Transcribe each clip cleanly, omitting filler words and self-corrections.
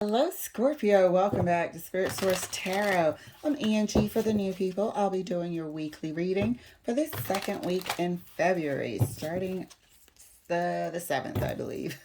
Hello, Scorpio. Welcome back to Spirit Source Tarot. I'm Angie. For the new people, I'll be doing your weekly reading for this second week in February, starting the 7th, I believe.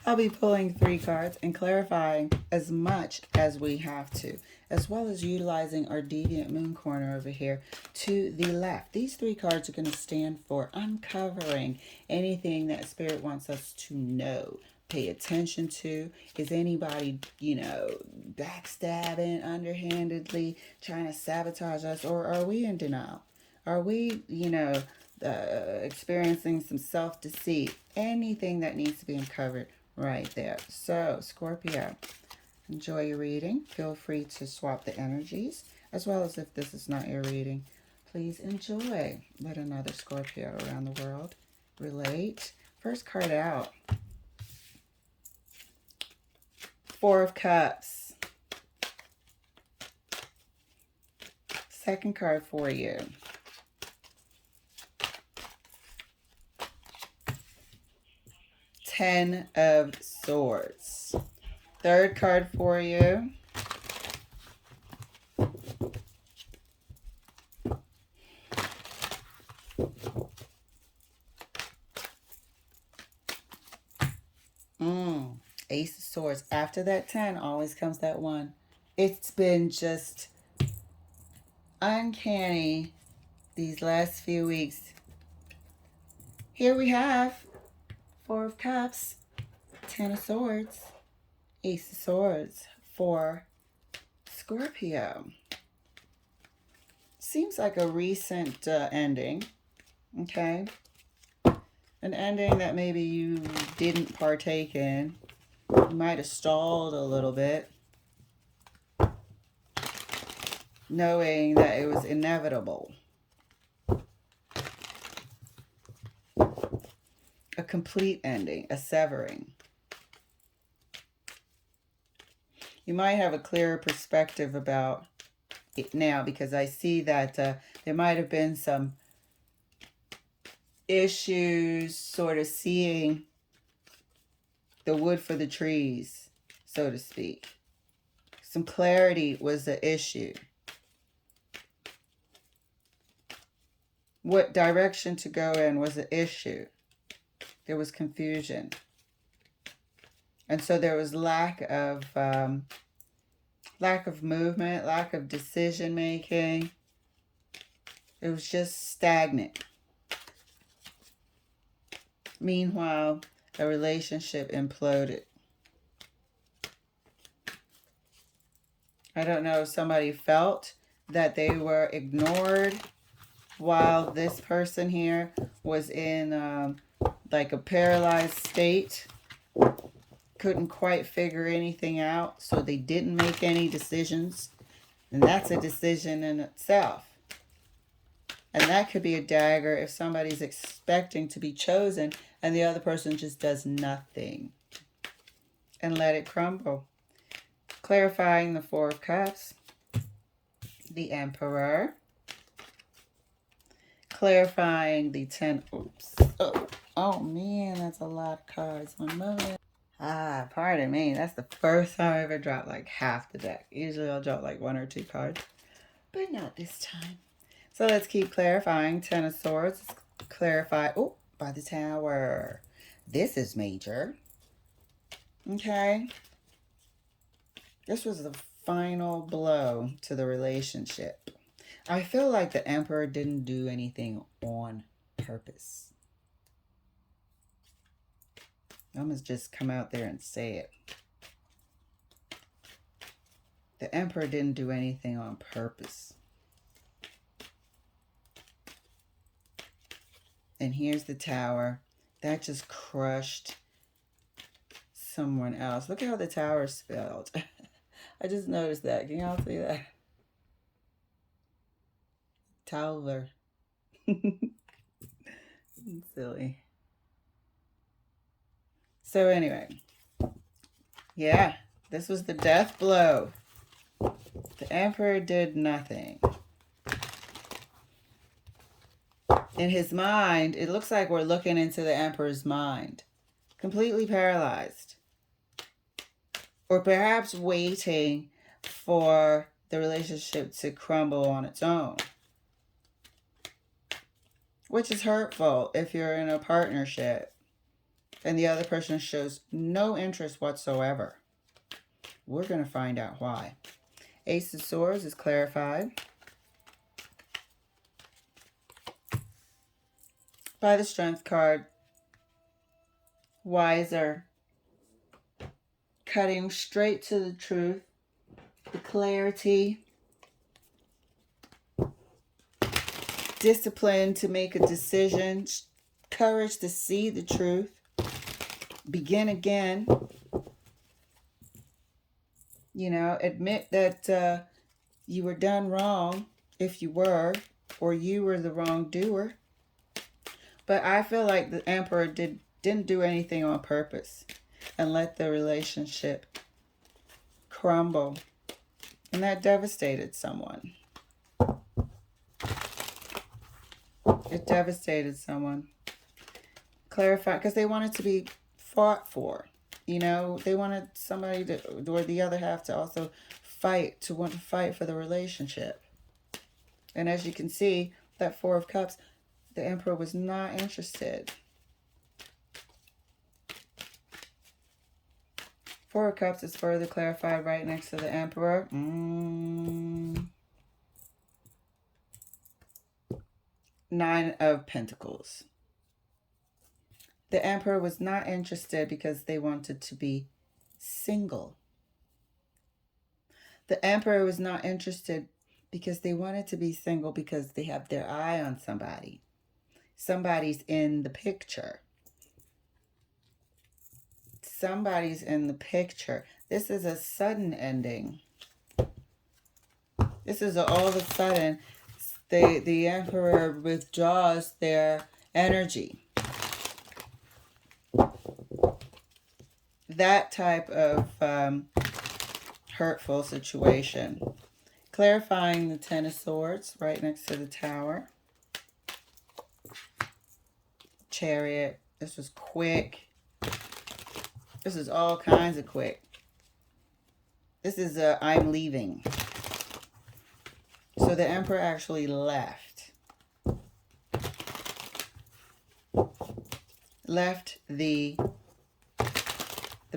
I'll be pulling 3 cards and clarifying as much as we have to, as well as utilizing our deviant moon corner over here to the left. These 3 cards are going to stand for uncovering anything that Spirit wants us to know, pay attention to. Is anybody, backstabbing, underhandedly trying to sabotage us, or are we in denial? Are we, experiencing some self deceit? Anything that needs to be uncovered right there. So, Scorpio, enjoy your reading. Feel free to swap the energies, as well as if this is not your reading, please enjoy. Let another Scorpio around the world relate. First card out, 4 of Cups. Second card for you, 10 of Swords. Third card for you, Ace of Swords. After that 10 always comes that 1. It's been just uncanny these last few weeks. Here we have 4 of Cups, 10 of Swords, Ace of Swords for Scorpio. Seems like a recent ending, okay? An ending that maybe you didn't partake in. You might have stalled a little bit, knowing that it was inevitable. A complete ending, a severing. You might have a clearer perspective about it now, because I see that there might have been some issues sort of seeing the wood for the trees, so to speak. Some clarity was the issue. What direction to go in was the issue. There was confusion. And so there was lack of movement, lack of decision making. It was just stagnant. Meanwhile, a relationship imploded. I don't know if somebody felt that they were ignored while this person here was in like a paralyzed state. Couldn't quite figure anything out, so they didn't make any decisions. And that's a decision in itself. And that could be a dagger if somebody's expecting to be chosen and the other person just does nothing and let it crumble. Clarifying the 4 of Cups, the Emperor. Clarifying the 10. Oops. Oh man, that's a lot of cards. 1 moment. Pardon me. That's the first time I ever dropped like half the deck. Usually I'll drop like 1 or 2 cards, but not this time. So let's keep clarifying. 10 of Swords. Clarify. Oh, by the Tower. This is major. Okay. This was the final blow to the relationship. I feel like the Emperor didn't do anything on purpose. I'm going to just come out there and say it. The Emperor didn't do anything on purpose. And here's the Tower. That just crushed someone else. Look at how the Tower is spelled. I just noticed that. Can y'all see that? Tower. Silly. So anyway, yeah, this was the death blow. The Emperor did nothing. In his mind, it looks like we're looking into the Emperor's mind. Completely paralyzed. or perhaps waiting for the relationship to crumble on its own, which is hurtful if you're in a partnership and the other person shows no interest whatsoever. We're going to find out why. Ace of Swords is clarified by the Strength card. Wiser, cutting straight to the truth, the clarity, discipline to make a decision, courage to see the truth, begin again. Admit that you were done wrong if you were, or you were the wrongdoer. But I feel like the Emperor didn't do anything on purpose and let the relationship crumble. And that devastated someone. It devastated someone. Clarify, because they wanted to be fought for. They wanted somebody to, or the other half to also want to fight for the relationship. And as you can see, that Four of Cups, the Emperor was not interested. Four of Cups is further clarified right next to the Emperor. Nine of Pentacles. The Emperor was not interested because they wanted to be single. The Emperor was not interested because they wanted to be single because they have their eye on somebody. Somebody's in the picture. Somebody's in the picture. This is a sudden ending. This is all of a sudden, the Emperor withdraws their energy. That type of hurtful situation. Clarifying the Ten of Swords right next to the Tower. Chariot. This was quick. This is all kinds of quick. This is I'm leaving. So the Emperor actually left. Left the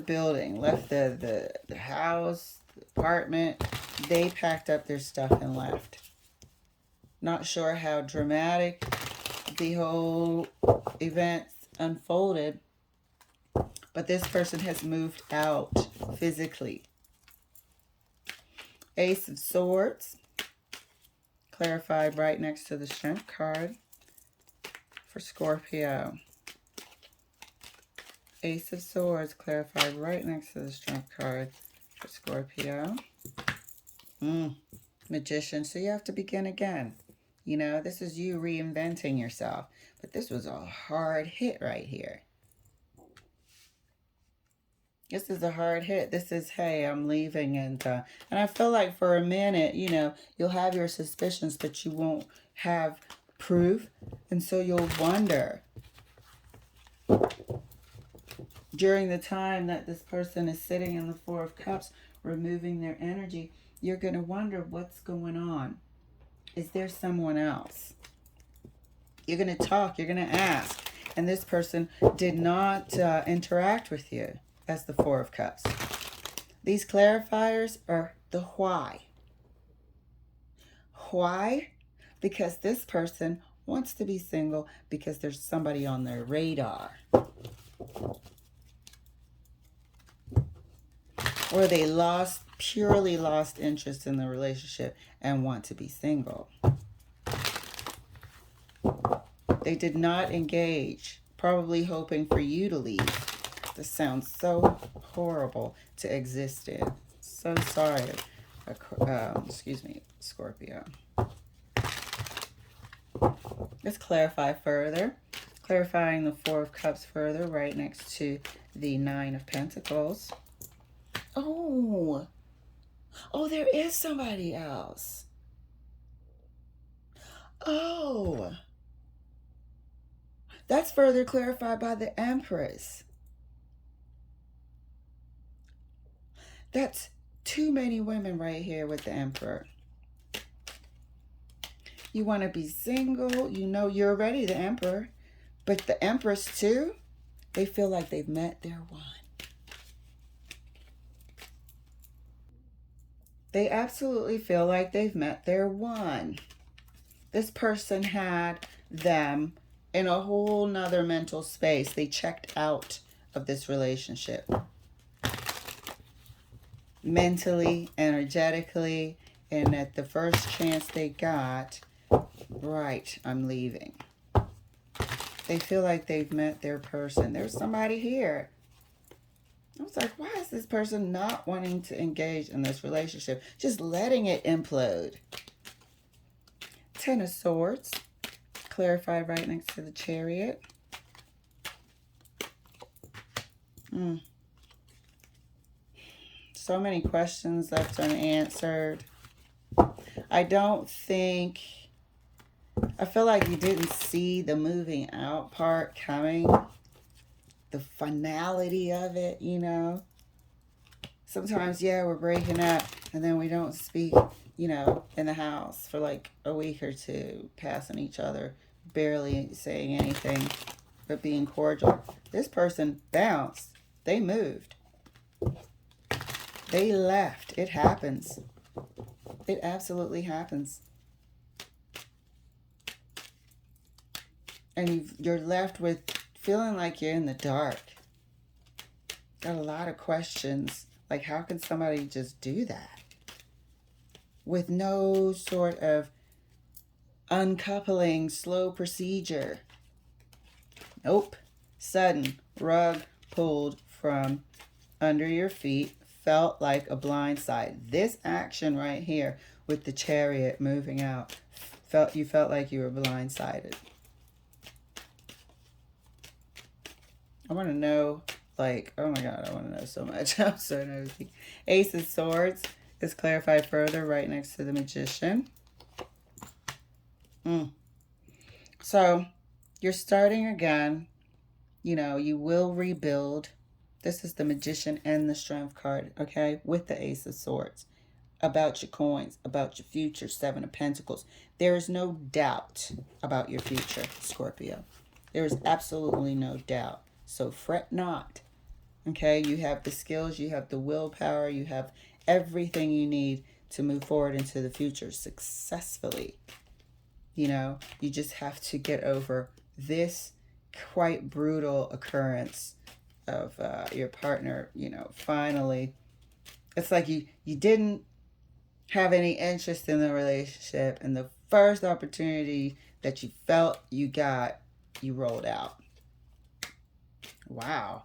building, left the house, the apartment. They packed up their stuff and left. Not sure how dramatic the whole event unfolded, but this person has moved out physically. Ace of Swords, clarified right next to the Strength card for Scorpio. Ace of Swords, clarified right next to the Strength card for Scorpio. Magician, so you have to begin again. This is you reinventing yourself. But this was a hard hit right here. This is a hard hit. This is, hey, I'm leaving. And I feel like for a minute, you'll have your suspicions, but you won't have proof. And so you'll wonder. During the time that this person is sitting in the Four of Cups, removing their energy, you're going to wonder what's going on. Is there someone else? You're going to talk. You're going to ask. And this person did not interact with you as the Four of Cups. These clarifiers are the why. Why? Because this person wants to be single because there's somebody on their radar. Or they purely lost interest in the relationship and want to be single. They did not engage, probably hoping for you to leave. This sounds so horrible to exist in. So sorry. Excuse me, Scorpio. Let's clarify further. Clarifying the Four of Cups further right next to the Nine of Pentacles. Oh, there is somebody else. Oh, that's further clarified by the Empress. That's too many women right here with the Emperor. You want to be single, you know you're already the Emperor. But the Empress too, they feel like they've met their one. They absolutely feel like they've met their one. This person had them in a whole nother mental space. They checked out of this relationship. Mentally, energetically, and at the first chance they got, right, I'm leaving. They feel like they've met their person. There's somebody here. I was like, why is this person not wanting to engage in this relationship? Just letting it implode. Ten of Swords. Clarified right next to the Chariot. So many questions left unanswered. I feel like you didn't see the moving out part coming. The finality of it, you know. Sometimes, yeah, we're breaking up and then we don't speak, you know, in the house for like a week or two, passing each other, barely saying anything, but being cordial. This person bounced. They moved. They left. It happens. It absolutely happens. And you're left with feeling like you're in the dark. Got a lot of questions. Like, how can somebody just do that? With no sort of uncoupling, slow procedure. Nope. Sudden. Rug pulled from under your feet. Felt like a blindside. This action right here with the Chariot moving out. You felt like you were blindsided. I want to know, like, oh my God, I want to know so much. I'm so nosy. Ace of Swords is clarified further right next to the Magician. So, you're starting again. You know, you will rebuild. This is the Magician and the Strength card, okay? With the Ace of Swords. About your coins, about your future, Seven of Pentacles. There is no doubt about your future, Scorpio. There is absolutely no doubt. So fret not, okay? You have the skills, you have the willpower, you have everything you need to move forward into the future successfully. You know, you just have to get over this quite brutal occurrence of your partner, you know, finally. It's like you didn't have any interest in the relationship, and the first opportunity that you felt you got, you rolled out. Wow.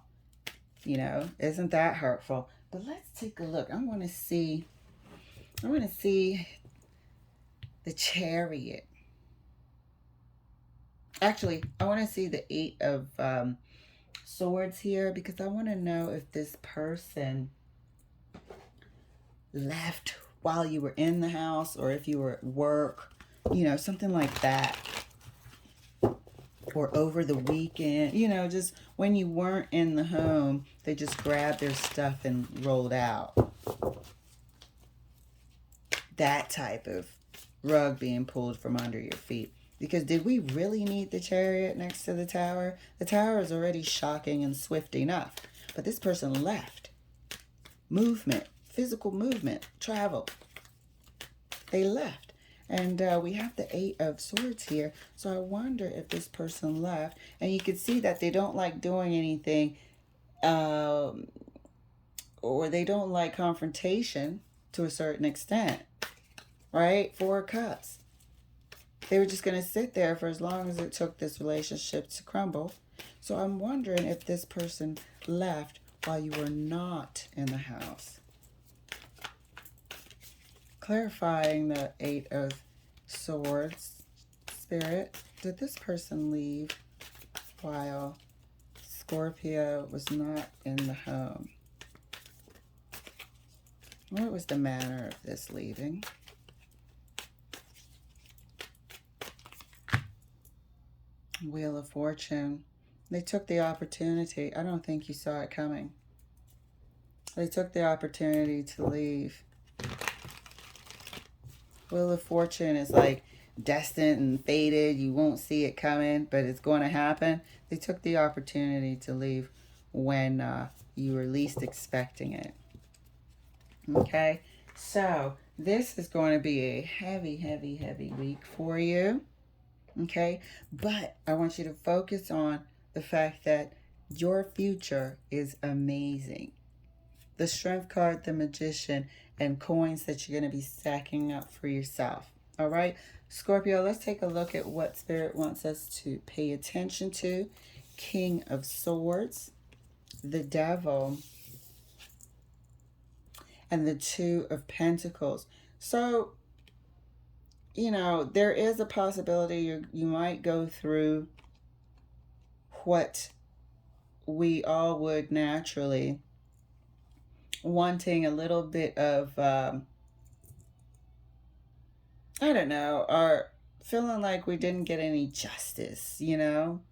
You know, isn't that hurtful? But let's take a look. I want to see the Chariot. Actually, I want to see the Eight of Swords here, because I want to know if this person left while you were in the house, or if you were at work, you know, something like that. Or over the weekend, you know, just when you weren't in the home, they just grabbed their stuff and rolled out. That type of rug being pulled from under your feet. Because did we really need the Chariot next to the Tower? The Tower is already shocking and swift enough. But this person left. Movement, physical movement, travel. They left. And we have the Eight of Swords here. So I wonder if this person left. And you can see that they don't like doing anything. Or they don't like confrontation to a certain extent. Right? Four of Cups. They were just going to sit there for as long as it took this relationship to crumble. So I'm wondering if this person left while you were not in the house. Clarifying the Eight of Swords, Spirit. Did this person leave while Scorpio was not in the home? What was the manner of this leaving? Wheel of Fortune. They took the opportunity. I don't think you saw it coming. They took the opportunity to leave. Wheel of Fortune is like destined and fated. You won't see it coming, but it's going to happen. They took the opportunity to leave when you were least expecting it. Okay, so this is going to be a heavy, heavy, heavy week for you. Okay, but I want you to focus on the fact that your future is amazing. The Strength card, the Magician, and coins that you're going to be stacking up for yourself. All right, Scorpio, let's take a look at what Spirit wants us to pay attention to. King of Swords, the Devil, and the Two of Pentacles. So, you know, there is a possibility you might go through what we all would naturally, wanting a little bit of I don't know, or feeling like we didn't get any justice, you know,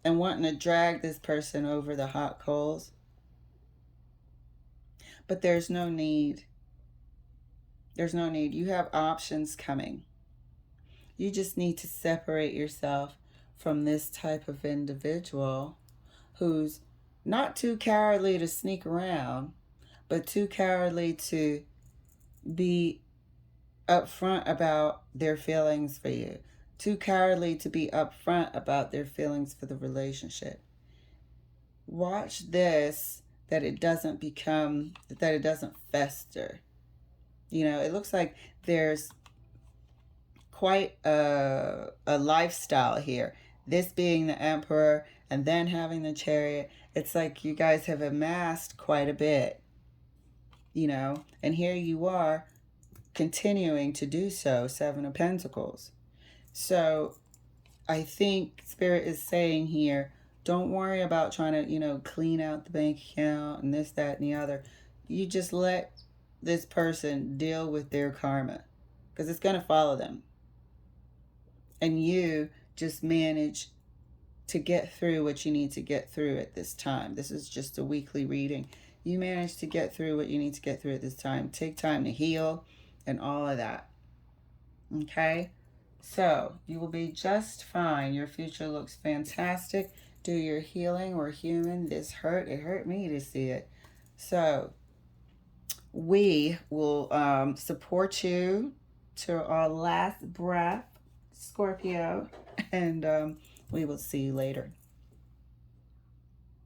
and wanting to drag this person over the hot coals. But there's no need. There's no need. You have options coming. You just need to separate yourself from this type of individual who's not too cowardly to sneak around, but too cowardly to be upfront about their feelings for you. Too cowardly to be upfront about their feelings for the relationship. Watch this, that it doesn't become, that it doesn't fester. You know, it looks like there's quite a lifestyle here. This being the Emperor and then having the Chariot. It's like you guys have amassed quite a bit, you know, and here you are continuing to do so. Seven of Pentacles. So I think Spirit is saying here, don't worry about trying to, you know, clean out the bank account and this, that, and the other. You just let this person deal with their karma because it's going to follow them. And you just manage to get through what you need to get through at this time. This is just a weekly reading. You manage to get through what you need to get through at this time. Take time to heal and all of that. Okay? So, you will be just fine. Your future looks fantastic. Do your healing. We're human. This hurt. It hurt me to see it. So, we will support you to our last breath, Scorpio. And we will see you later.